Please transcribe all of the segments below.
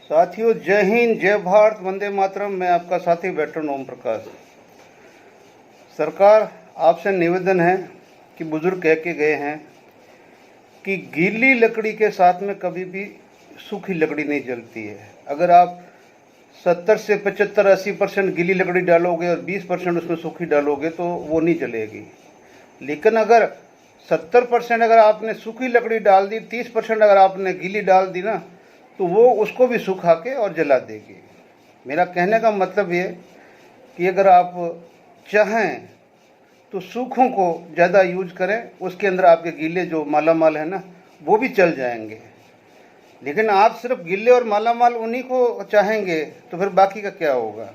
साथियों, जय हिंद, जय भारत, वंदे मातरम। मैं आपका साथी वेटरन ओम प्रकाश। सरकार, आपसे निवेदन है कि बुजुर्ग कह के गए हैं कि गीली लकड़ी के साथ में कभी भी सूखी लकड़ी नहीं जलती है। अगर आप 70 से 75 80% गीली लकड़ी डालोगे और 20% उसमें सूखी डालोगे तो वो नहीं जलेगी। लेकिन अगर 70% अगर आपने सूखी लकड़ी डाल दी, 30% अगर आपने गीली डाल दी ना, तो वो उसको भी सुखा के और जला देगी। मेरा कहने का मतलब ये कि अगर आप चाहें तो सूखों को ज़्यादा यूज करें, उसके अंदर आपके गीले जो मालामाल है ना वो भी चल जाएंगे। लेकिन आप सिर्फ गिल्ले और मालामाल उन्हीं को चाहेंगे तो फिर बाकी का क्या होगा।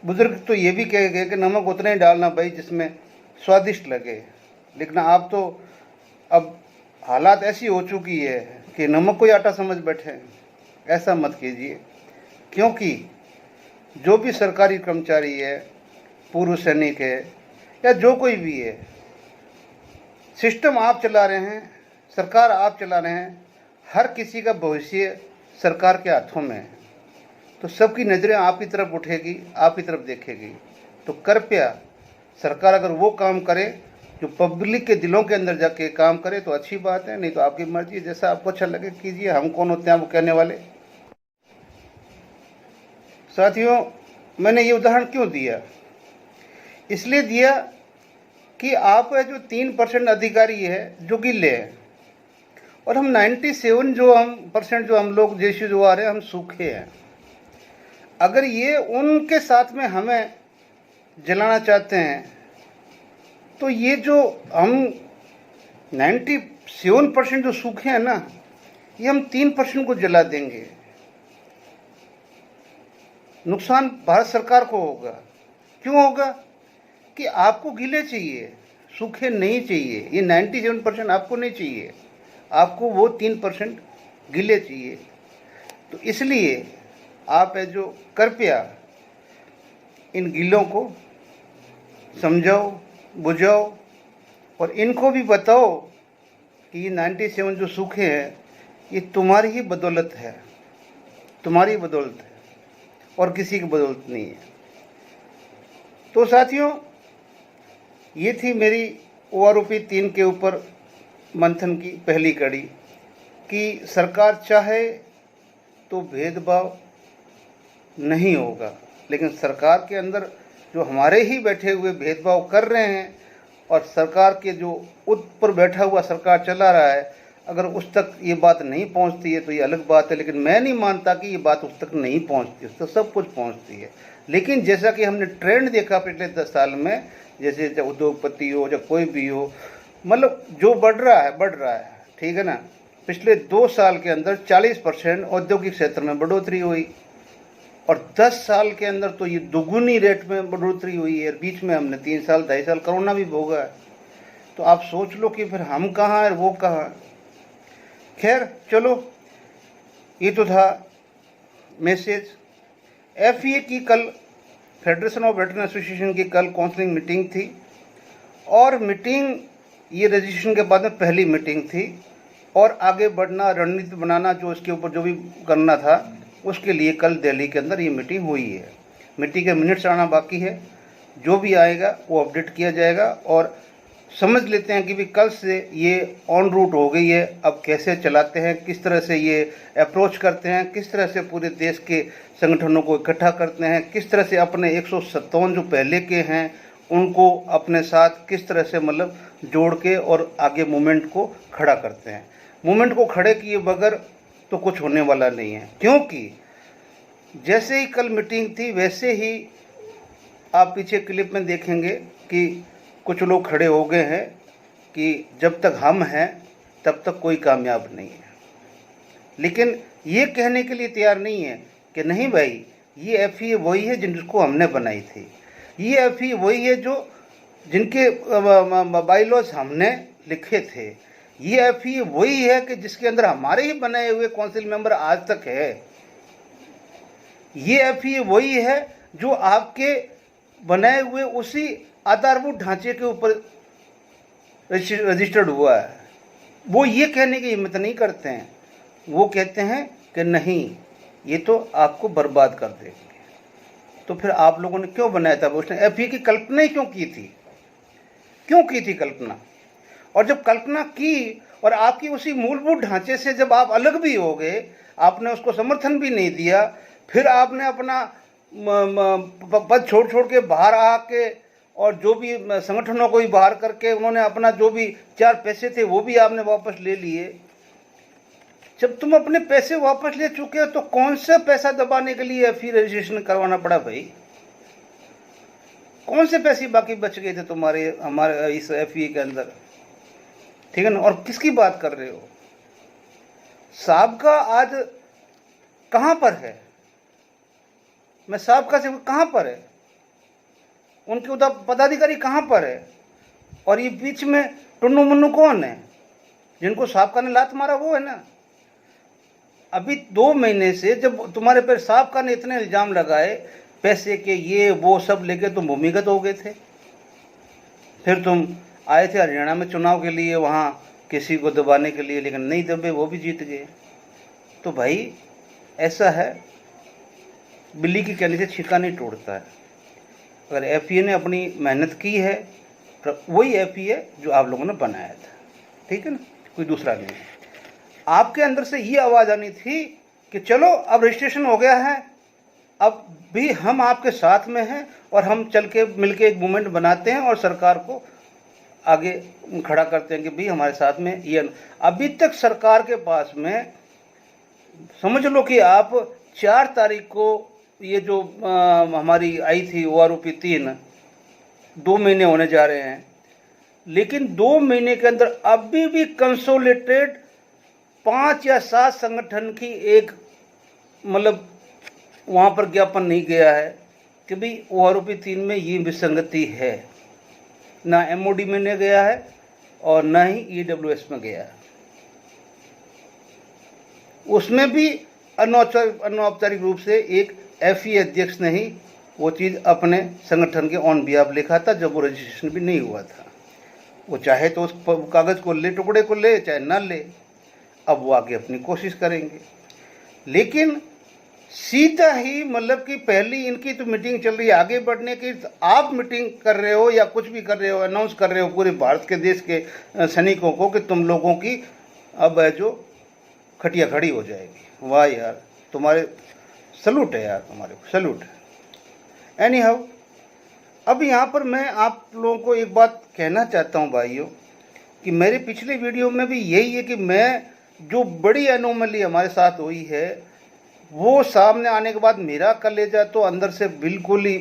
बुजुर्ग तो ये भी कह गए कि नमक उतना ही डालना भाई जिसमें स्वादिष्ट लगे। लेकिन आप तो अब हालात ऐसी हो चुकी है कि नमक को ही आटा समझ बैठे। ऐसा मत कीजिए, क्योंकि जो भी सरकारी कर्मचारी है, पूर्व सैनिक है या जो कोई भी है, सिस्टम आप चला रहे हैं, सरकार आप चला रहे हैं। हर किसी का भविष्य सरकार के हाथों में है, तो सबकी नज़रें आप की तरफ उठेगी, आप की तरफ देखेगी। तो कृपया सरकार अगर वो काम करे जो पब्लिक के दिलों के अंदर जाके काम करे तो अच्छी बात है, नहीं तो आपकी मर्जी, जैसा आपको अच्छा लगे कीजिए। हम कौन होते हैं वो कहने वाले। साथियों, मैंने ये उदाहरण क्यों दिया? इसलिए दिया कि आप जो 3% अधिकारी है जो गिल्ले हैं और हम 97 जो हम लोग जैसे जो आ रहे हैं हम सूखे हैं। अगर ये उनके साथ में हमें जलाना चाहते हैं तो ये जो हम 97% जो सूखे हैं ना, ये हम 3% को जला देंगे। नुकसान भारत सरकार को होगा। क्यों होगा? कि आपको गीले चाहिए, सूखे नहीं चाहिए। ये 97% आपको नहीं चाहिए, आपको वो 3% गीले चाहिए। तो इसलिए आप है जो कृपया इन गीलों को समझाओ, बुझाओ और इनको भी बताओ कि ये 97 जो सूखे हैं ये तुम्हारी ही बदौलत है, तुम्हारी बदौलत है और किसी की बदौलत नहीं है। तो साथियों, ये थी मेरी OROP 3 के ऊपर मंथन की पहली कड़ी कि सरकार चाहे तो भेदभाव नहीं होगा, लेकिन सरकार के अंदर जो हमारे ही बैठे हुए भेदभाव कर रहे हैं और सरकार के जो ऊपर बैठा हुआ सरकार चला रहा है, अगर उस तक ये बात नहीं पहुंचती है तो ये अलग बात है। लेकिन मैं नहीं मानता कि ये बात उस तक नहीं पहुंचती, उस तक सब कुछ पहुंचती है। लेकिन जैसा कि हमने ट्रेंड देखा पिछले 10 साल में, जैसे चाहे उद्योगपति हो या कोई भी हो, मतलब जो बढ़ रहा है, ठीक है ना। पिछले 2 साल के अंदर 40% औद्योगिक क्षेत्र में बढ़ोतरी हुई और 10 साल के अंदर तो ये दुगुनी रेट में बढ़ोतरी हुई है। बीच में हमने 3 साल 2.5 साल कोरोना भी भोगा है। तो आप सोच लो कि फिर हम कहाँ हैं और वो कहाँ हैं। खैर चलो, ये तो था मैसेज। FEA की कल, फेडरेशन ऑफ वेटरनरी एसोसिएशन की कल काउंसलिंग मीटिंग थी और मीटिंग ये रजिस्ट्रेशन के बाद में पहली मीटिंग थी और आगे बढ़ना, रणनीति बनाना, जो इसके ऊपर जो भी करना था उसके लिए कल दिल्ली के अंदर ये मीटिंग हुई है। मीटिंग के मिनट्स आना बाकी है, जो भी आएगा वो अपडेट किया जाएगा। और समझ लेते हैं कि भी कल से ये ऑन रूट हो गई है। अब कैसे चलाते हैं, किस तरह से ये अप्रोच करते हैं, किस तरह से पूरे देश के संगठनों को इकट्ठा करते हैं, किस तरह से अपने 157 जो पहले के हैं उनको अपने साथ किस तरह से मतलब जोड़ के और आगे मूवमेंट को खड़ा करते हैं। मूवमेंट को खड़े किए बगैर तो कुछ होने वाला नहीं है, क्योंकि जैसे ही कल मीटिंग थी वैसे ही आप पीछे क्लिप में देखेंगे कि कुछ लोग खड़े हो गए हैं कि जब तक हम हैं तब तक कोई कामयाब नहीं है। लेकिन ये कहने के लिए तैयार नहीं है कि नहीं भाई, ये FEA वही है जिनको हमने बनाई थी, ये FEA वही है जो जिनके बाईलॉज हमने लिखे थे, ये FEA वही है कि जिसके अंदर हमारे ही बनाए हुए काउंसिल मेंबर आज तक है, ये FEA वही है जो आपके बनाए हुए उसी आधारभूत ढांचे के ऊपर रजिस्टर्ड हुआ है। वो ये कहने की हिम्मत नहीं करते हैं, वो कहते हैं कि नहीं, ये तो आपको बर्बाद कर देंगे। तो फिर आप लोगों ने क्यों बनाया था? उसने एफए की कल्पना ही क्यों की थी? क्यों की थी कल्पना? और जब कल्पना की और आपकी उसी मूलभूत ढांचे से जब आप अलग भी हो गए, आपने उसको समर्थन भी नहीं दिया, फिर आपने अपना पद छोड़ छोड़ के बाहर आके और जो भी संगठनों को भी बाहर करके उन्होंने अपना जो भी 4 पैसे थे वो भी आपने वापस ले लिए। जब तुम अपने पैसे वापस ले चुके हो तो कौन सा पैसा दबाने के लिए फिर रजिस्ट्रेशन करवाना पड़ा भाई? कौन से पैसे बाकी बच गए थे तुम्हारे हमारे इस एफए के अंदर? ठीक है ना? और किसकी बात कर रहे हो? साहब का आज कहां पर है? मैं साहब का से कहां पर है? उनके उधर पदाधिकारी कहां पर है? और ये बीच में टुन्नू मुन्नू कौन है? जिनको साहब का ने लात मारा वो है ना। अभी 2 महीने से जब तुम्हारे पर साहब का ने इतने इल्जाम लगाए पैसे के, ये वो सब लेके तुम भूमिगत हो गए थे। फिर तुम आए थे हरियाणा में चुनाव के लिए, वहाँ किसी को दबाने के लिए, लेकिन नहीं दबे, वो भी जीत गए। तो भाई ऐसा है, बिल्ली की कहने से छिका नहीं टूटता है। अगर एफए ने अपनी मेहनत की है तो वही एफए जो आप लोगों ने बनाया था, ठीक है ना, कोई दूसरा नहीं। आपके अंदर से ये आवाज़ आनी थी कि चलो अब रजिस्ट्रेशन हो गया है, अब भी हम आपके साथ में हैं और हम चल के मिलके एक मूवमेंट बनाते हैं और सरकार को आगे खड़ा करते हैं कि भाई हमारे साथ में ये। अभी तक सरकार के पास में समझ लो कि आप 4 तारीख को ये जो हमारी आई थी OROP 3, 2 महीने होने जा रहे हैं, लेकिन 2 महीने के अंदर अभी भी कंसोलिडेटेड 5 या 7 संगठन की एक मतलब वहाँ पर ज्ञापन नहीं गया है कि भाई OROP 3 में ये विसंगति है। ना MOD में नहीं गया है और ना ही EWS में गया है। उसमें भी अनौपचारिक रूप से एक एफए अध्यक्ष ने ही वो चीज़ अपने संगठन के ऑन बिहाफ लिखा था, जब वो रजिस्ट्रेशन भी नहीं हुआ था। वो चाहे तो उस कागज़ को ले, टुकड़े को ले, चाहे ना ले, अब वो आगे अपनी कोशिश करेंगे। लेकिन सीधा ही मतलब कि पहली इनकी तो मीटिंग चल रही है आगे बढ़ने की, तो आप मीटिंग कर रहे हो या कुछ भी कर रहे हो, अनाउंस कर रहे हो पूरे भारत के देश के सैनिकों को कि तुम लोगों की अब जो खटिया खड़ी हो जाएगी। वाह यार, तुम्हारे सलूट है यार, तुम्हारे को सलूट है। एनी हाउ, अब यहाँ पर मैं आप लोगों को एक बात कहना चाहता हूँ भाइयों, कि मेरे पिछले वीडियो में भी यही है कि मैं जो बड़ी एनोमली हमारे साथ हुई है वो सामने आने के बाद मेरा कलेजा तो अंदर से बिल्कुल ही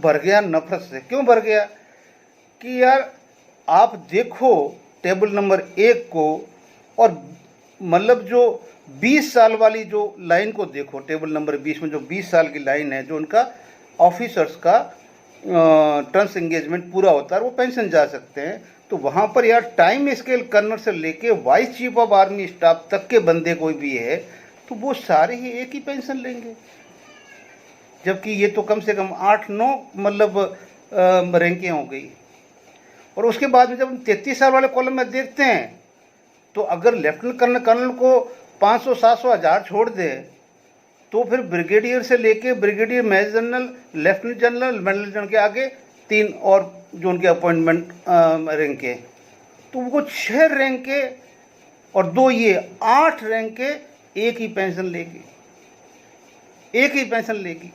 भर गया नफरत से। क्यों भर गया? कि यार आप देखो टेबल नंबर 1 को, और मतलब जो 20 साल वाली जो लाइन को देखो, टेबल नंबर 20 में जो 20 साल की लाइन है, जो उनका ऑफिसर्स का टर्म्स एंगेजमेंट पूरा होता है, वो पेंशन जा सकते हैं। तो वहाँ पर यार टाइम स्केल कर्नल से लेके vice chief of army staff तक के बंदे कोई भी है तो वो सारे ही एक ही पेंशन लेंगे, जबकि ये तो कम से कम 8-9 मतलब रैंकें हो गई। और उसके बाद में जब हम 33 साल वाले कॉलम में देखते हैं तो अगर लेफ्टिनेंट कर्नल को 500, 700, 1000 छोड़ दे तो फिर ब्रिगेडियर से लेके brigadier, major general, lieutenant general, major general के आगे 3 और जो उनके अपॉइंटमेंट रैंक के, तो वो 6 रैंक के और 2 ये 8 रैंक के एक ही पेंशन लेगी, एक ही पेंशन लेगी।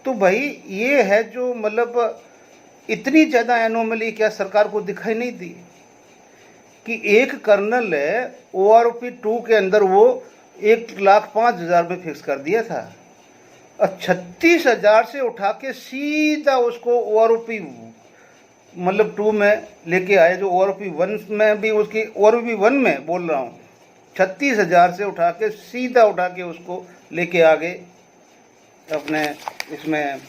तो भाई ये है जो मतलब इतनी ज़्यादा एनोमली क्या सरकार को दिखाई नहीं दी कि एक कर्नल है OROP 2 के अंदर वो 1,05,000 में फिक्स कर दिया था और 36,000 से उठा के सीधा उसको OROP मतलब 2 में लेके आए, जो OROP 1 में भी उसकी OROP 1 में बोल रहा हूँ 36,000 से उठा के सीधा उठा के उसको लेके आ गए अपने इसमें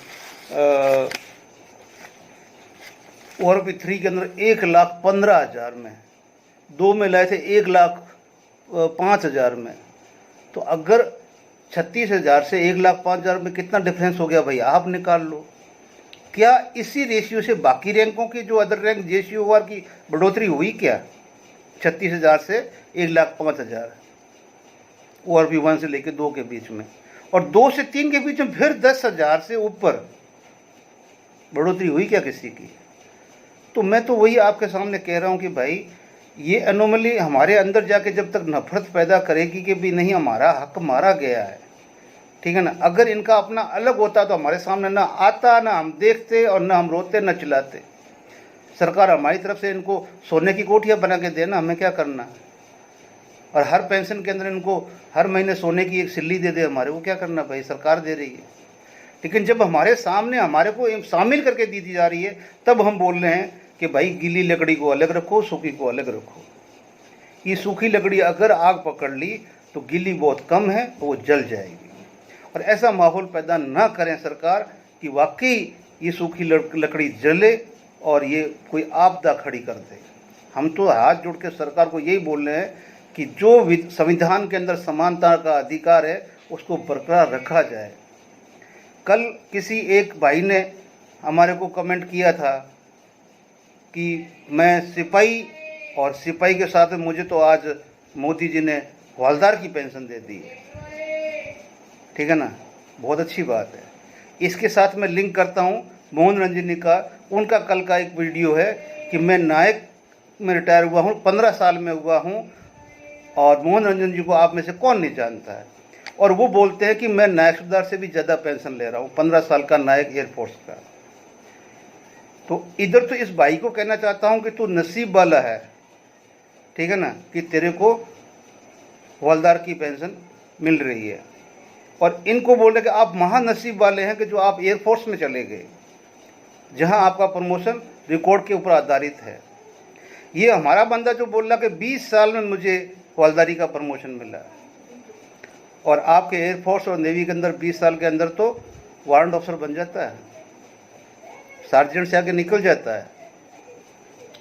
OROP 3 के अंदर 1,15,000 में, 2 में लाए थे 1,05,000 में। तो अगर 36,000 से 1,05,000 में कितना डिफरेंस हो गया भाई आप निकाल लो। क्या इसी रेशियो से बाकी रैंकों की जो अदर रैंक JCOR की बढ़ोतरी हुई क्या? 36,000 से 1,05,000। ORP 1 से लेकर 2 के बीच में, और 2 से 3 के बीच में फिर 10,000 से ऊपर बढ़ोतरी हुई क्या किसी की? तो मैं तो वही आपके सामने कह रहा हूँ कि भाई ये एनोमली हमारे अंदर जाके जब तक नफरत पैदा करेगी कि भी नहीं हमारा हक मारा गया है, ठीक है ना। अगर इनका अपना अलग होता तो हमारे सामने ना आता, ना हम देखते, और ना हम रोते, ना चिल्लाते। सरकार हमारी तरफ से इनको सोने की कोठियाँ बना के देना, हमें क्या करना। और हर पेंशन के अंदर इनको हर महीने सोने की एक सिल्ली दे दे हमारे, वो क्या करना भाई, सरकार दे रही है। लेकिन जब हमारे सामने हमारे को शामिल करके दी जा रही है, तब हम बोल रहे हैं कि भाई गीली लकड़ी को अलग रखो, सूखी को अलग रखो। ये सूखी लकड़ी अगर आग पकड़ ली तो गीली बहुत कम है, तो वो जल जाएगी। और ऐसा माहौल पैदा ना करें सरकार कि वाकई ये सूखी लकड़ी जले और ये कोई आपदा खड़ी कर दे। हम तो हाथ जोड़ के सरकार को यही बोल रहे हैं कि जो संविधान के अंदर समानता का अधिकार है उसको बरकरार रखा जाए। कल किसी एक भाई ने हमारे को कमेंट किया था कि मैं सिपाही, और सिपाही के साथ मुझे तो आज मोदी जी ने हवलदार की पेंशन दे दी है, ठीक है ना। बहुत अच्छी बात है। इसके साथ मैं लिंक करता हूँ मोहन रंजनी का, उनका कल का एक वीडियो है कि मैं नायक में रिटायर हुआ हूँ, 15 साल में हुआ हूँ, और मोहन रंजन जी को आप में से कौन नहीं जानता है। और वो बोलते हैं कि मैं नायक सूबेदार से भी ज़्यादा पेंशन ले रहा हूँ, 15 साल का नायक एयरफोर्स का। तो इधर तो इस भाई को कहना चाहता हूँ कि तू नसीब वाला है, ठीक है ना, कि तेरे को हवलदार की पेंशन मिल रही है। और इनको बोल रहे कि आप महानसीब वाले हैं कि जो आप एयरफोर्स में चले गए, जहां आपका प्रमोशन रिकॉर्ड के ऊपर आधारित है। ये हमारा बंदा जो बोल रहा कि 20 साल में मुझे हवलदारी का प्रमोशन मिला, और आपके एयरफोर्स और नेवी के अंदर 20 साल के अंदर तो वारंट ऑफिसर बन जाता है, सार्जेंट से आगे निकल जाता है,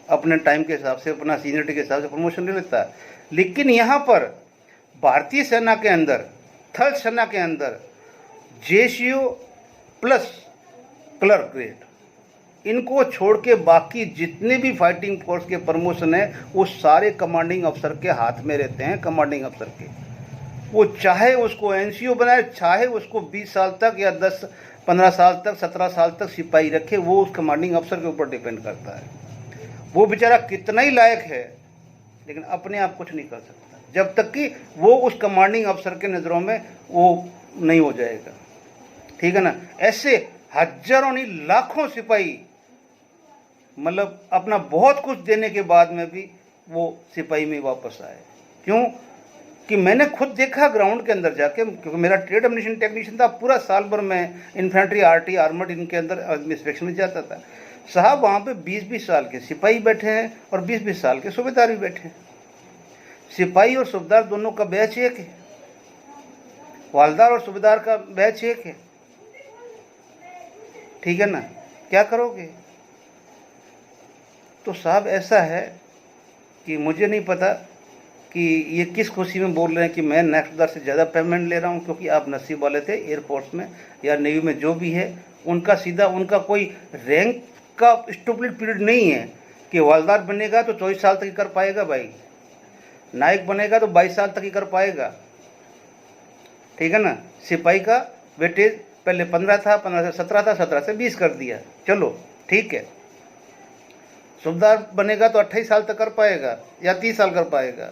अपने टाइम के हिसाब से, अपना सीनियरिटी के हिसाब से प्रमोशन ले लेता है। लेकिन यहाँ पर भारतीय सेना के अंदर, थल सेना के अंदर JCO प्लस क्लर्क ग्रेड, इनको छोड़ के बाकी जितने भी फाइटिंग फोर्स के प्रमोशन है वो सारे कमांडिंग अफसर के हाथ में रहते हैं। कमांडिंग अफसर के, वो चाहे उसको NCO बनाए, चाहे उसको 20 साल तक या 10-15 साल तक, 17 साल तक सिपाही रखे, वो उस कमांडिंग अफसर के ऊपर डिपेंड करता है। वो बेचारा कितना ही लायक है, लेकिन अपने आप कुछ नहीं कर सकता जब तक कि वो उस कमांडिंग अफसर के नज़रों में वो नहीं हो जाएगा, ठीक है ना। ऐसे हजारों नहीं लाखों सिपाही, मतलब अपना बहुत कुछ देने के बाद में भी वो सिपाही में वापस आए। क्यों? कि मैंने खुद देखा ग्राउंड के अंदर जाके, क्योंकि मेरा ट्रेड एडमिनिस्ट्रेशन टेक्नीशियन था, पूरा साल भर मैं इन्फेंट्री, RT, आर्मर्ड इनके अंदर इंस्पेक्शन में जाता था। साहब वहाँ पे 20-20 साल के सिपाही बैठे हैं और 20-20 साल के सूबेदार भी बैठे हैं। सिपाही और सूबेदार दोनों का बैच एक है, हवलदार और सूबेदार का बैच एक है, ठीक है ना। क्या करोगे? तो साहब ऐसा है कि मुझे नहीं पता कि ये किस खुशी में बोल रहे हैं कि मैं नेक्स्ट सूबेदार से ज़्यादा पेमेंट ले रहा हूँ, क्योंकि आप नसीब वाले थे। एयरफोर्स में या नेवी में जो भी है, उनका सीधा उनका कोई रैंक का स्टूपिड पीरियड नहीं है कि हवलदार बनेगा तो 24 साल तक ही कर पाएगा भाई, नायक बनेगा तो 22 साल तक ही कर पाएगा, ठीक है ना। सिपाही का वेटेज पहले 15 था, 15 से 17 था, 17 से 20 कर दिया, चलो ठीक है। सूबेदार बनेगा तो 28 साल तक कर पाएगा या 30 साल कर पाएगा,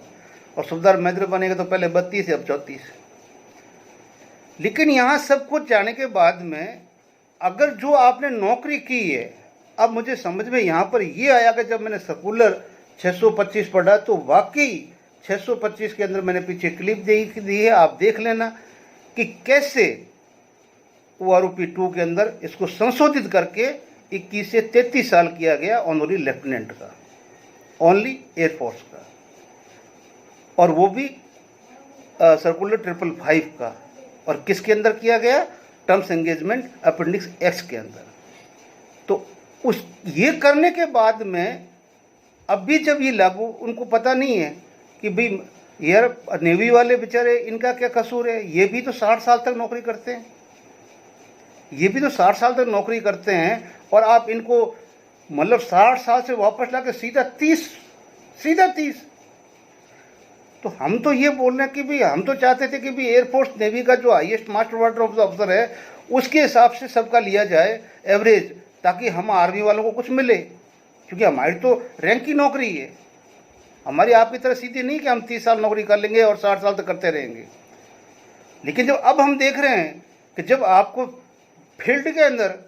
और सूबेदार मेजर बनेगा तो पहले 32 अब 34। लेकिन यहाँ सब कुछ जाने के बाद में अगर जो आपने नौकरी की है, अब मुझे समझ में यहाँ पर ये आया कि जब मैंने सर्कुलर 625 पढ़ा तो वाकई 625 के अंदर मैंने पीछे क्लिप दी है, आप देख लेना कि कैसे ORP 2 के अंदर इसको संशोधित करके 21 से 33 साल किया गया ऑनरी लेफ्टिनेंट का, ओनली एयरफोर्स का, और वो भी सर्कुलर 555 का। और किसके अंदर किया गया? टर्म्स एंगेजमेंट अपेंडिक्स X के अंदर। तो उस ये करने के बाद में अब भी जब ये लागू, उनको पता नहीं है कि भाई यार नेवी वाले बेचारे इनका क्या कसूर है, ये भी तो 60 साल तक नौकरी करते हैं, ये भी तो 60 साल तक नौकरी करते हैं, और आप इनको मतलब 60 साल से वापस ला के सीधा 30। तो हम तो ये बोल रहे हैं कि भाई हम तो चाहते थे कि भाई एयरफोर्स नेवी का जो हाईएस्ट मास्टर वाटर ऑफिसर है उसके हिसाब से सबका लिया जाए एवरेज, ताकि हम आर्मी वालों को कुछ मिले, क्योंकि हमारी तो रैंक की नौकरी है। हमारी आपकी तरह सीधी नहीं कि हम 30 साल नौकरी कर लेंगे और 60 साल तक करते रहेंगे। लेकिन जब अब हम देख रहे हैं कि जब आपको फील्ड के अंदर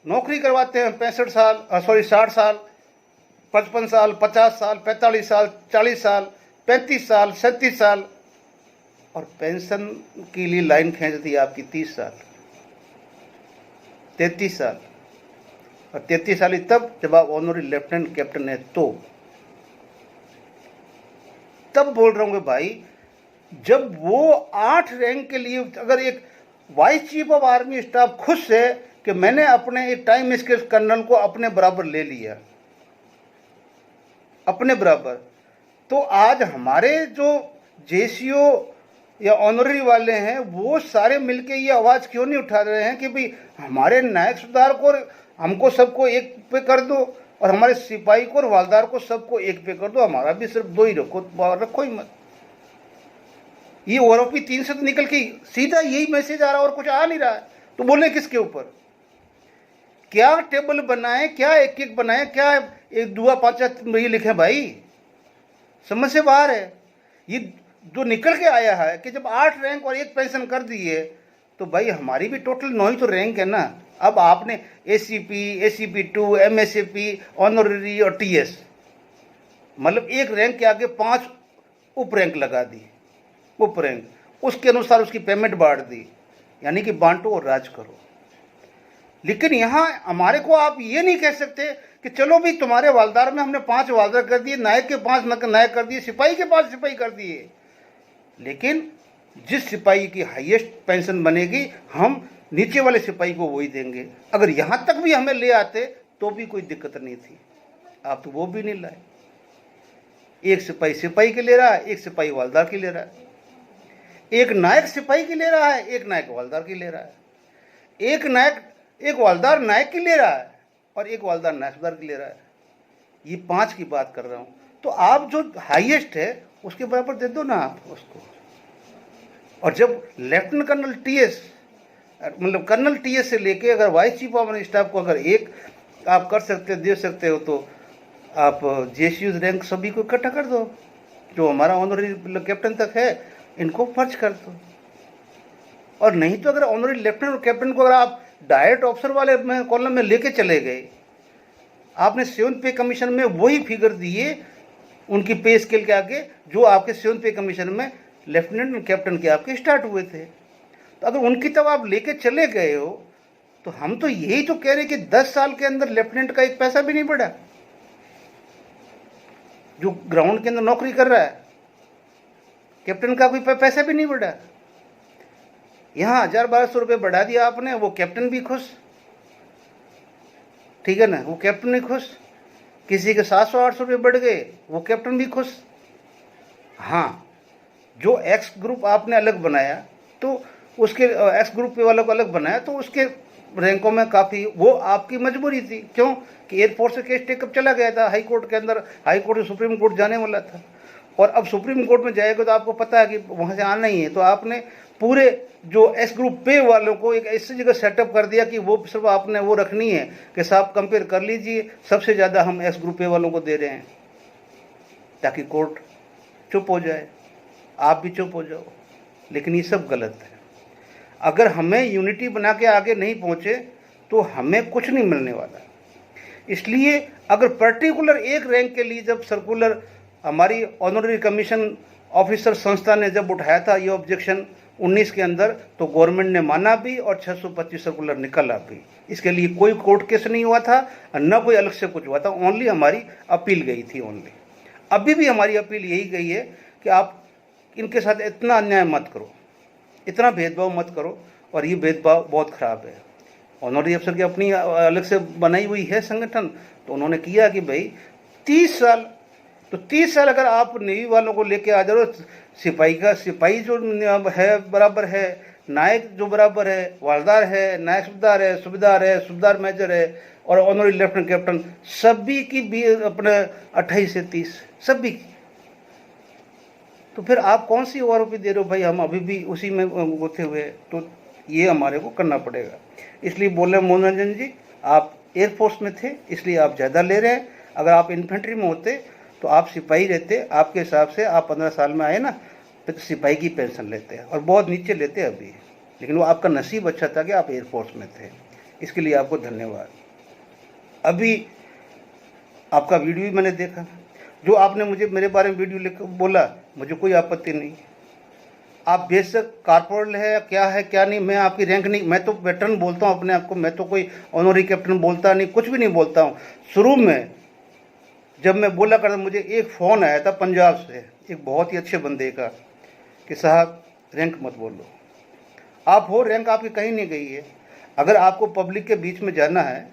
नौकरी करवाते हैं 65 साल 60 साल, 55 साल, 50 साल, 45 साल, 40 साल, 35 साल, 37 साल, और पेंशन के लिए लाइन खींचती है आपकी 30 साल, 33 साल, और 33 साल ही तब जब आप ऑनरी लेफ्टिनेंट कैप्टन है। तो तब बोल रहा हूँ भाई, जब वो 8 रैंक के लिए अगर एक vice chief of army staff खुश है कि मैंने अपने एक टाइम स्केल कर्नल को अपने बराबर ले लिया, अपने बराबर, तो आज हमारे जो जेसीओ या ऑनरी वाले हैं वो सारे मिलके ये आवाज़ क्यों नहीं उठा रहे हैं कि भाई हमारे नायक सुधार को हमको सबको एक पे कर दो, और हमारे सिपाही को और हवलदार को सबको एक पे कर दो, हमारा भी सिर्फ 2 ही रखो ही मत। ये ओआरओपी 3 से तो निकल के सीधा यही मैसेज आ रहा है और कुछ आ नहीं रहा है। तो बोले किसके ऊपर? क्या टेबल बनाए, क्या एक एक बनाए, क्या एक दुआ पांचा ये लिखे? भाई समझ से बाहर है। ये जो निकल के आया है कि जब 8 रैंक और 1 पेंशन कर दिए, तो भाई हमारी भी टोटल 9 ही तो रैंक है ना। अब आपने एसीपी, एसीपी2, एमएसएपी, ऑनररी और टीएस, मतलब एक रैंक के आगे 5 उप रैंक लगा दी, उप रैंक, उसके अनुसार उसकी पेमेंट बांट दी, यानी कि बांटो और राज करो। लेकिन यहाँ हमारे को आप ये नहीं कह सकते कि चलो भाई तुम्हारे हवलदार में हमने 5 हवलदार कर दिए, नायक के 5 नायक कर दिए, सिपाही के 5 सिपाही कर दिए, लेकिन जिस सिपाही की हाईएस्ट पेंशन बनेगी हम नीचे वाले सिपाही को वही देंगे। अगर यहाँ तक भी हमें ले आते तो भी कोई दिक्कत नहीं थी। आप तो वो भी नहीं लाए। एक सिपाही सिपाही के ले रहा है, एक सिपाही हवलदार की ले रहा है, एक नायक सिपाही की ले रहा है, एक नायक हवलदार की ले रहा है, एक हवलदार नायक की ले रहा है और एक हवलदार नायकदार की ले रहा है। ये 5 की बात कर रहा हूँ। तो आप जो हाईएस्ट है उसके बराबर दे दो ना आप उसको। और जब लेफ्टिनेंट कर्नल टीएस, मतलब कर्नल टीएस से लेके अगर वाइस चीफ ऑफ स्टाफ को अगर एक आप कर सकते दे सकते हो, तो आप जेसीयू रैंक सभी को इकट्ठा कर दो, जो हमारा ऑनरी कैप्टन तक है इनको फर्ज कर दो। और नहीं तो अगर ऑनरी लेफ्टिनेंट और कैप्टन को अगर आप डायरेक्ट ऑफिसर वाले में कॉलम में लेके चले गए, आपने 7th पे कमीशन में वही फिगर दिए उनकी पे स्केल के आगे जो आपके 7th पे कमीशन में लेफ्टिनेंट और कैप्टन के आपके स्टार्ट हुए थे। तो अगर उनकी तब आप लेके चले गए हो, तो हम तो यही तो कह रहे कि 10 साल के अंदर लेफ्टिनेंट का एक पैसा भी नहीं बढ़ा, जो ग्राउंड के अंदर नौकरी कर रहा है। कैप्टन का कोई पैसा भी नहीं बढ़ा। यहाँ 1000-1200 रुपये बढ़ा दिया आपने, वो कैप्टन भी खुश, ठीक है ना, वो कैप्टन भी खुश। किसी के 700-800 रुपये बढ़ गए, वो कैप्टन भी खुश। हाँ, जो एक्स ग्रुप आपने अलग बनाया, तो उसके एक्स ग्रुप पे वालों को अलग बनाया, तो उसके रैंकों में काफ़ी वो आपकी मजबूरी थी। क्यों कि एयरफोर्स से केस टेकअप चला गया था हाई कोर्ट के अंदर, हाई कोर्ट से सुप्रीम कोर्ट जाने वाला था, और अब सुप्रीम कोर्ट में जाएगा तो आपको पता है कि वहाँ से आना ही है। तो आपने पूरे जो एस ग्रुप पे वालों को एक ऐसी जगह सेटअप कर दिया कि वो सिर्फ आपने वो रखनी है कि साहब कंपेयर कर लीजिए, सबसे ज़्यादा हम एस ग्रुप पे वालों को दे रहे हैं, ताकि कोर्ट चुप हो जाए, आप भी चुप हो जाओ। लेकिन ये सब गलत है। अगर हमें यूनिटी बना के आगे नहीं पहुँचे तो हमें कुछ नहीं मिलने वाला। इसलिए अगर पर्टिकुलर एक रैंक के लिए जब सर्कुलर हमारी ऑनररी कमीशन ऑफिसर संस्था ने जब उठाया था ये ऑब्जेक्शन 19 के अंदर, तो गवर्नमेंट ने माना भी और 625 सर्कुलर निकला भी। इसके लिए कोई कोर्ट केस नहीं हुआ था और न कोई अलग से कुछ हुआ था, ओनली हमारी अपील गई थी ओनली। अभी भी हमारी अपील यही गई है कि आप इनके साथ इतना अन्याय मत करो, इतना भेदभाव मत करो, और ये भेदभाव बहुत ख़राब है। ऑनररी अफसर की अपनी अलग से बनाई हुई है संगठन, तो उन्होंने किया कि भाई 30 साल, तो 30 साल अगर आप नेवी वालों को लेके आ जाओ, सिपाही का सिपाही जो है बराबर है, नायक जो बराबर है, हवलदार है, नायक सूबेदार है, सूबेदार मेजर है, और ऑनररी लेफ्टिनेंट कैप्टन, सभी की भी अपने 28 से 30 सभी की। तो फिर आप कौन सी आरोपी दे रहे हो भाई, हम अभी भी उसी में गुथे हुए हैं। तो ये हमारे को करना पड़ेगा। इसलिए बोले मनोरंजन जी, आप एयरफोर्स में थे इसलिए आप ज़्यादा ले रहे हैं, अगर आप इन्फेंट्री में होते तो आप सिपाही रहते, आपके हिसाब से आप 15 साल में आए ना, तो सिपाही की पेंशन लेते हैं और बहुत नीचे लेते हैं अभी, लेकिन वो आपका नसीब अच्छा था कि आप एयरफोर्स में थे। इसके लिए आपको धन्यवाद। अभी आपका वीडियो भी मैंने देखा, जो आपने मुझे मेरे बारे में वीडियो लिख बोला, मुझे कोई आपत्ति नहीं। आप बेशक कॉर्पोरल है या क्या है क्या नहीं, मैं आपकी रैंक नहीं, मैं तो वेटरन बोलता हूँ अपने आप को, मैं तो कोई ऑनरी कैप्टन बोलता नहीं, कुछ भी नहीं बोलता हूँ। शुरू में जब मैं बोला करता, मुझे एक फ़ोन आया था पंजाब से एक बहुत ही अच्छे बंदे का कि साहब रैंक मत बोलो, आप हो रैंक आपकी कहीं नहीं गई है। अगर आपको पब्लिक के बीच में जाना है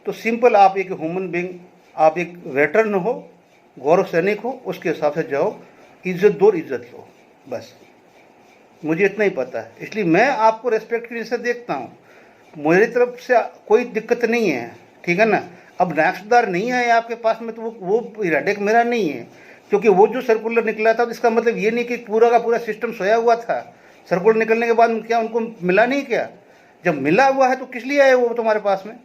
तो सिंपल आप एक ह्यूमन बींग, आप एक वेटरन हो, गौरव सैनिक हो, उसके हिसाब से जाओ, इज्जत दो, इज्जत लो, बस मुझे इतना ही पता है। इसलिए मैं आपको रेस्पेक्ट की वजह से देखता हूँ, मेरी तरफ से कोई दिक्कत नहीं है, ठीक है ना। अब नक्शदार नहीं है आपके पास में तो वो हेडेक मेरा नहीं है, क्योंकि वो जो सर्कुलर निकला था तो इसका मतलब ये नहीं कि पूरा का पूरा सिस्टम सोया हुआ था। सर्कुलर निकलने के बाद क्या उनको मिला नहीं क्या? जब मिला हुआ है तो किस लिए आए वो तुम्हारे पास में?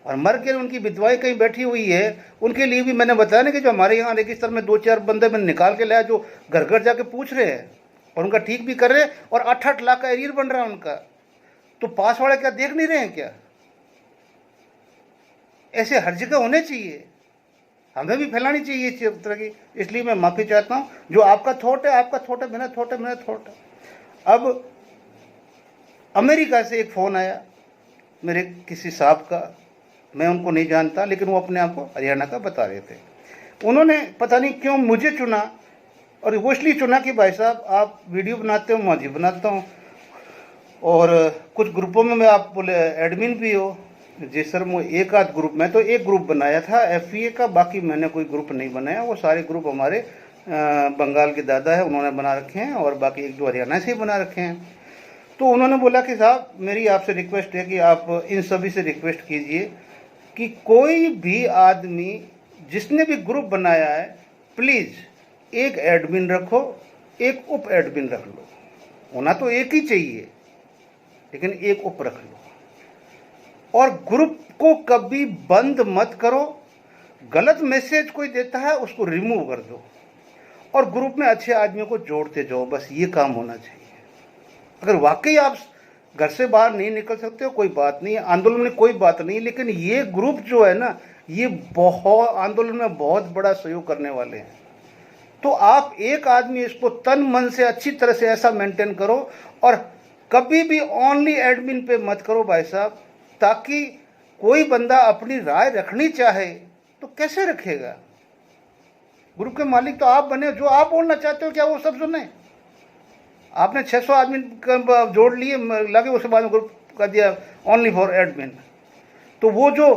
और मर के उनकी विधवाएं कहीं बैठी हुई है, उनके लिए भी मैंने बताया ना कि जो हमारे यहाँ रेगिस्तान में 2-4 बंदे मैंने निकाल के लाया, जो घर घर जाके पूछ रहे हैं और उनका ठीक भी कर रहे हैं, और 8-8 लाख का एरियर बन रहा है उनका। तो पास वाले क्या देख नहीं रहे हैं क्या? ऐसे हर जगह होने चाहिए, हमें भी फैलानी चाहिए इस तरह की। इसलिए मैं माफ़ी चाहता हूँ। जो आपका थॉट है आपका थॉट है, मेरा थॉट है मेरा थॉट है। अब अमेरिका से एक फ़ोन आया मेरे किसी साहब का, मैं उनको नहीं जानता, लेकिन वो अपने आप को हरियाणा का बता रहे थे। उन्होंने पता नहीं क्यों मुझे चुना, और वो इसलिए चुना कि भाई साहब आप वीडियो बनाते हो, मैं भी बनाता हूँ, और कुछ ग्रुपों में मैं आप बोले एडमिन भी हो। जी सर, मैं एक आध ग्रुप, मैं तो एक ग्रुप बनाया था FPA का, बाकी मैंने कोई ग्रुप नहीं बनाया। वो सारे ग्रुप हमारे बंगाल के दादा है, उन्होंने बना रखे हैं, और बाकी 1-2 हरियाणा से ही बना रखे हैं। तो उन्होंने बोला कि साहब मेरी आपसे रिक्वेस्ट है कि आप इन सभी से रिक्वेस्ट कीजिए कि कोई भी आदमी जिसने भी ग्रुप बनाया है, प्लीज़ एक एडमिन रखो, एक उप एडमिन रख लो। होना तो एक ही चाहिए, लेकिन एक उप रख लो। और ग्रुप को कभी बंद मत करो। गलत मैसेज कोई देता है उसको रिमूव कर दो, और ग्रुप में अच्छे आदमियों को जोड़ते जाओ, बस ये काम होना चाहिए। अगर वाकई आप घर से बाहर नहीं निकल सकते हो, कोई बात नहीं है, आंदोलन में कोई बात नहीं, लेकिन ये ग्रुप जो है ना, ये बहुत आंदोलन में बहुत बड़ा सहयोग करने वाले हैं। तो आप एक आदमी इसको तन मन से अच्छी तरह से ऐसा मेंटेन करो, और कभी भी ओनली एडमिन पे मत करो भाई साहब, ताकि कोई बंदा अपनी राय रखनी चाहे तो कैसे रखेगा? ग्रुप के मालिक तो आप बने, जो आप बोलना चाहते हो क्या वो सब सुने? आपने 600 आदमी जोड़ लिए लगे, उसके बाद में ग्रुप कर दिया ओनली फॉर एडमिन। तो वो जो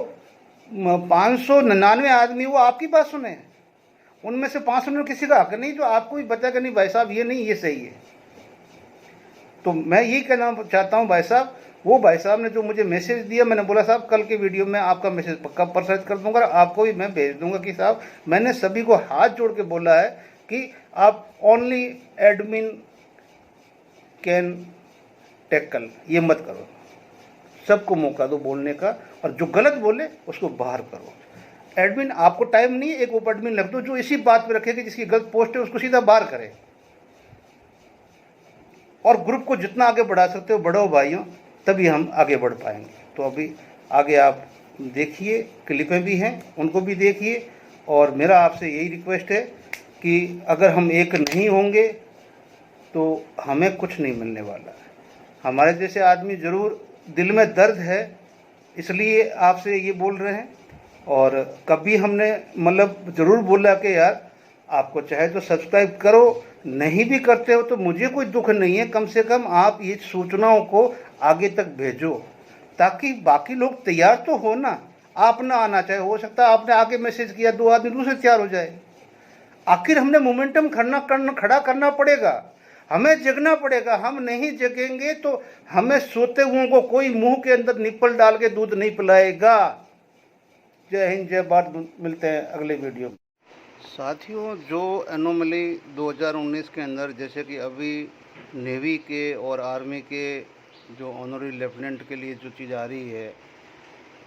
599 आदमी वो आपकी बात सुने, उनमें से 500 में किसी का हक नहीं जो आपको ही बताएगा नहीं भाई साहब ये नहीं, ये सही है। तो मैं यही कहना चाहता हूँ भाई साहब, वो भाई साहब ने जो मुझे मैसेज दिया, मैंने बोला साहब कल के वीडियो में आपका मैसेज पक्का प्रसारित कर दूंगा, आपको भी मैं भेज दूंगा कि साहब मैंने सभी को हाथ जोड़ के बोला है कि आप ओनली एडमिन कैन टैकल, ये मत करो, सबको मौका दो बोलने का, और जो गलत बोले उसको बाहर करो। एडमिन आपको टाइम नहीं है, एक उप एडमिन रख दो जो इसी बात पे रखे कि जिसकी गलत पोस्ट है उसको सीधा बाहर करे, और ग्रुप को जितना आगे बढ़ा सकते हो बढ़ाओ भाइयों, तभी हम आगे बढ़ पाएंगे। तो अभी आगे आप देखिए, क्लिपें भी हैं उनको भी देखिए, और मेरा आपसे यही रिक्वेस्ट है कि अगर हम एक नहीं होंगे तो हमें कुछ नहीं मिलने वाला है। हमारे जैसे आदमी ज़रूर दिल में दर्द है, इसलिए आपसे ये बोल रहे हैं। और कभी हमने मतलब ज़रूर बोला कि यार आपको चाहे तो सब्सक्राइब करो, नहीं भी करते हो तो मुझे कोई दुख नहीं है, कम से कम आप ये सूचनाओं को आगे तक भेजो, ताकि बाकी लोग तैयार तो हो ना। आप ना आना चाहे, हो सकता है आपने आगे मैसेज किया, 2 आदमी दूसरे तैयार हो जाए। आखिर हमने मोमेंटम खड़ा करना पड़ेगा, हमें जगना पड़ेगा। हम नहीं जगेंगे तो हमें सोते हुओं को कोई मुंह के अंदर निप्पल डाल के दूध नहीं पिलाएगा। जय हिंद, जय भारत। मिलते हैं अगले वीडियो में। साथियों, जो एनोमली 2019 के अंदर, जैसे कि अभी नेवी के और आर्मी के जो ऑनरी लेफ्टिनेंट के लिए जो चीज़ आ रही है,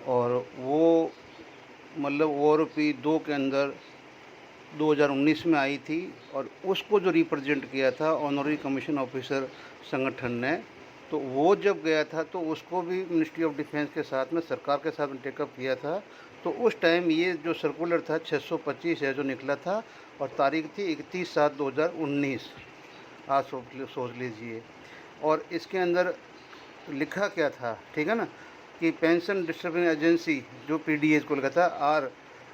और वो मतलब ORP 2 के अंदर 2019 में आई थी, और उसको जो रिप्रेजेंट किया था ऑनरी कमीशन ऑफिसर संगठन ने, तो वो जब गया था तो उसको भी मिनिस्ट्री ऑफ डिफेंस के साथ में, सरकार के साथ में टेकअप किया था। तो उस टाइम ये जो सर्कुलर था 625 है जो निकला था, और तारीख थी 31/7/2019। आज सोच लीजिए। और इसके अंदर लिखा क्या था, ठीक है ना, कि पेंशन डिस्ट्रीब्यूशन एजेंसी जो PDS को लिखा था, are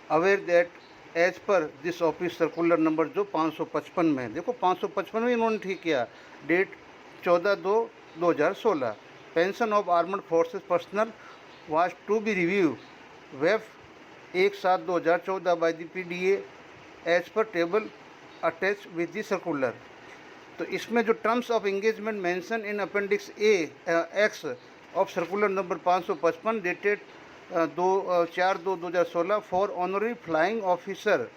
aware that as per this office circular number जो 555 में, देखो 555 में इन्होंने ठीक किया, date 14/2/2016, pension of armed forces personnel was to be review wef 1/7/2014 by the PDA as per table attach with the circular. तो इसमें जो terms of engagement mention in appendix A X of circular number 555 dated 4/2/2016 for honorary flying officer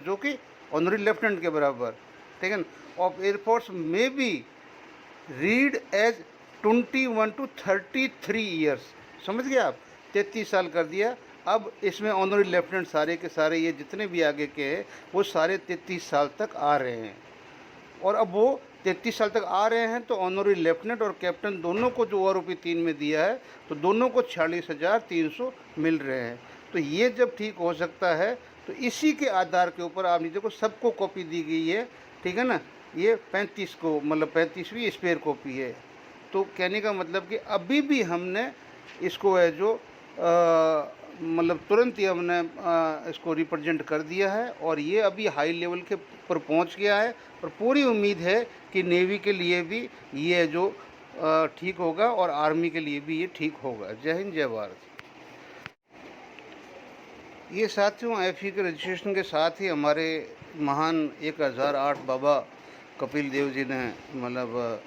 जो कि honorary lieutenant के बराबर, ठीक है, of air force में be read as 21 to 33 years. समझ गए आप, 33 साल कर दिया। अब इसमें ऑनरी लेफ्टिनेंट सारे के सारे, ये जितने भी आगे के हैं, वो सारे 33 साल तक आ रहे हैं। और अब वो 33 साल तक आ रहे हैं, तो ऑनरी लेफ्टिनेंट और कैप्टन दोनों को जो ORP 3 में दिया है, तो दोनों को 46,300 मिल रहे हैं। तो ये जब ठीक हो सकता है, तो इसी के आधार के ऊपर आप नीचे को सबको कॉपी दी गई है, ठीक है ना। ये 35 को, मतलब 35वीं स्पेयर कॉपी है। तो कहने का मतलब कि अभी भी हमने इसको है जो मतलब तुरंत ही हमने इसको रिप्रेजेंट कर दिया है, और ये अभी हाई लेवल के पर पहुंच गया है। और पूरी उम्मीद है कि नेवी के लिए भी ये जो ठीक होगा, और आर्मी के लिए भी ये ठीक होगा। जय हिंद, जय भारत। ये साथियों, FE के रजिस्ट्रेशन के साथ ही हमारे महान 1008 बाबा कपिल देव जी ने मतलब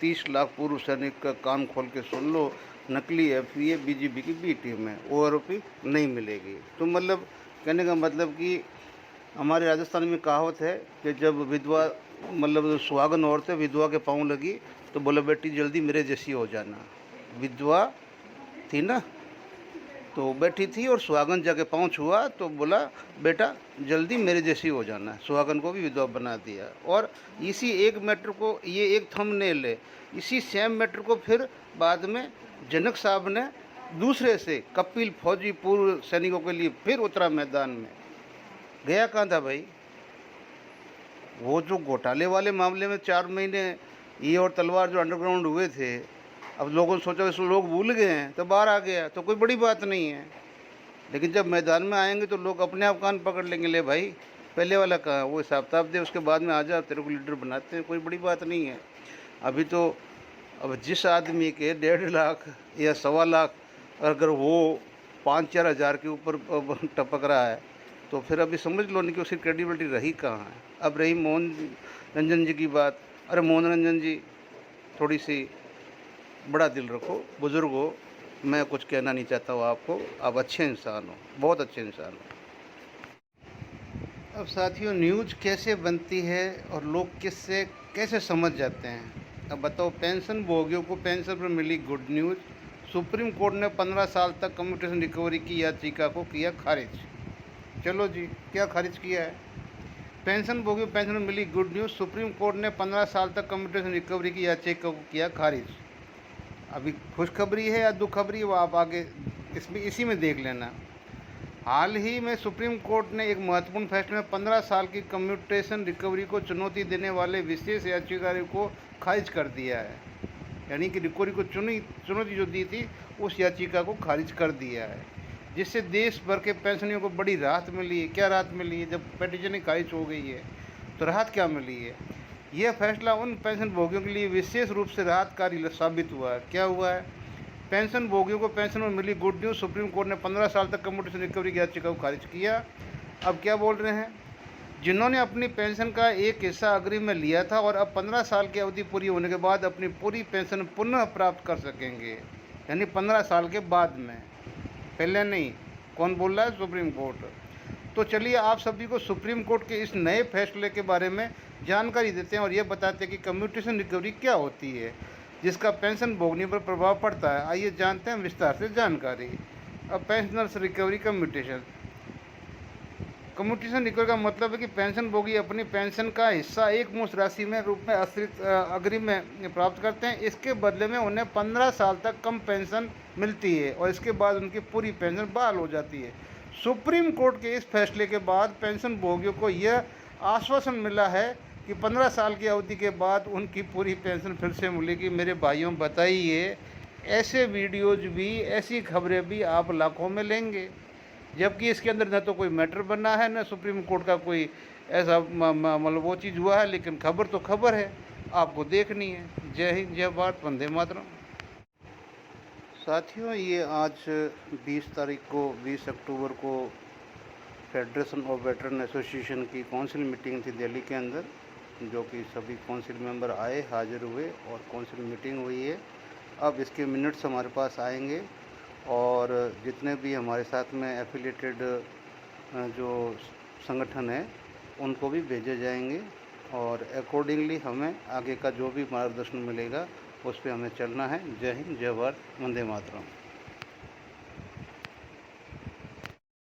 30 लाख पूर्व सैनिक का कान खोल के सुन लो, नकली FE BGP की B टीम में ORP नहीं मिलेगी। तो मतलब कहने का मतलब कि हमारे राजस्थान में कहावत है कि जब विधवा, मतलब सुहागन औरतें विधवा के पाँव लगी, तो बोला बेटी जल्दी मेरे जैसी हो जाना। विधवा थी ना, तो बैठी थी और सुहागन जाके पाँव छुआ, तो बोला बेटा जल्दी मेरे जैसी हो जाना। सुहागन को भी विधवा बना दिया। और इसी एक मैटर को, ये एक थंबनेल है, इसी सेम मैटर को फिर बाद में जनक साहब ने दूसरे से, कपिल फौजी पूर्व सैनिकों के लिए फिर उतरा मैदान में। गया कहाँ था भाई? वो जो घोटाले वाले मामले में 4 महीने ये और तलवार जो अंडरग्राउंड हुए थे, अब लोगों ने सोचा कि लोग भूल गए हैं तो बाहर आ गया, तो कोई बड़ी बात नहीं है। लेकिन जब मैदान में आएंगे तो लोग अपने आप कान पकड़ लेंगे, ले भाई पहले वाला कहाँ, वो हिसाब किताब दे, उसके बाद में आ जा, तेरे को लीडर बनाते हैं, कोई बड़ी बात नहीं है। अभी तो अब जिस आदमी के 1.5 लाख या 1.25 लाख, अगर वो 5-4 हज़ार के ऊपर टपक रहा है, तो फिर अभी समझ लो नहीं कि उसकी क्रेडिबिलिटी रही कहाँ है। अब रही मोहन रंजन जी की बात। अरे मोहन रंजन जी, थोड़ी सी बड़ा दिल रखो, बुज़ुर्ग हो, मैं कुछ कहना नहीं चाहता हूँ आपको, आप अच्छे इंसान हो, बहुत अच्छे इंसान हो। अब साथियों, न्यूज़ कैसे बनती है और लोग किससे कैसे समझ जाते हैं। अब बताओ, पेंशन भोगियों को पेंशन पर मिली गुड न्यूज़। सुप्रीम कोर्ट ने 15 साल तक कम्यूटेशन रिकवरी की याचिका को किया खारिज। चलो जी, क्या खारिज किया है? पेंशन भोगियों पेंशन में मिली गुड न्यूज़। सुप्रीम कोर्ट ने 15 साल तक कम्यूटेशन रिकवरी की याचिका को किया खारिज। अभी खुशखबरी है या दुखखबरी, वो आप आगे इसमें इसी में देख लेना। हाल ही में सुप्रीम कोर्ट ने एक महत्वपूर्ण फैसले में 15 साल की कम्यूटेशन रिकवरी को चुनौती देने वाले विशेष याचिका को खारिज कर दिया है। यानी कि रिकवरी को चुनौती जो दी थी, उस याचिका को खारिज कर दिया है, जिससे देश भर के पेंशनरों को बड़ी राहत मिली है। क्या राहत मिली है? जब पेटिशन ही खारिज हो गई है तो राहत क्या मिली है? यह फैसला उन पेंशन भोगियों के लिए विशेष रूप से राहतकारी साबित हुआ है। क्या हुआ है? पेंशन भोगियों को पेंशन में मिली गुड न्यूज़। सुप्रीम कोर्ट ने 15 साल तक कम्यूटेशन रिकवरी की याचिका को खारिज किया। अब क्या बोल रहे हैं? जिन्होंने अपनी पेंशन का एक हिस्सा अग्रिम में लिया था और अब 15 साल की अवधि पूरी होने के बाद अपनी पूरी पेंशन पुनः प्राप्त कर सकेंगे, यानी 15 साल के बाद में, पहले नहीं। कौन बोल रहा है? Supreme court. तो चलिए आप सभी को सुप्रीम कोर्ट के इस नए फैसले के बारे में जानकारी देते हैं और ये बताते हैं कि कम्यूटेशन रिकवरी क्या होती है, जिसका पेंशन भोगने पर प्रभाव पड़ता है। आइए जानते हैं विस्तार से जानकारी। अब पेंशनर्स रिकवरी कम्यूटेशन रिकवरी का मतलब है कि पेंशन भोगी अपनी पेंशन का हिस्सा एक मुश्त राशि में रूप में अग्रिम में प्राप्त करते हैं। इसके बदले में उन्हें 15 साल तक कम पेंशन मिलती है और इसके बाद उनकी पूरी पेंशन बहाल हो जाती है। सुप्रीम कोर्ट के इस फैसले के बाद पेंशन भोगियों को यह आश्वासन मिला है कि 15 साल की अवधि के बाद उनकी पूरी पेंशन फिर से मिलेगी। मेरे भाइयों बताइए, ऐसे वीडियोज भी, ऐसी खबरें भी आप लाखों में लेंगे, जबकि इसके अंदर न तो कोई मैटर बना है, न सुप्रीम कोर्ट का कोई ऐसा मतलब वो चीज़ हुआ है, लेकिन खबर तो खबर है, आपको देखनी है। जय हिंद, जय भारत, वंदे मातरम। साथियों, ये आज 20 अक्टूबर को फेडरेशन ऑफ वेटरन एसोसिएशन की काउंसिल मीटिंग थी दिल्ली के अंदर, जो कि सभी काउंसिल मेंबर आए, हाजिर हुए और काउंसिल मीटिंग हुई है। अब इसके मिनट्स हमारे पास आएंगे और जितने भी हमारे साथ में एफिलिएटेड जो संगठन है उनको भी भेजे जाएंगे और अकॉर्डिंगली हमें आगे का जो भी मार्गदर्शन मिलेगा उस पर हमें चलना है। जय हिंद, जय भारत, वंदे मातरम।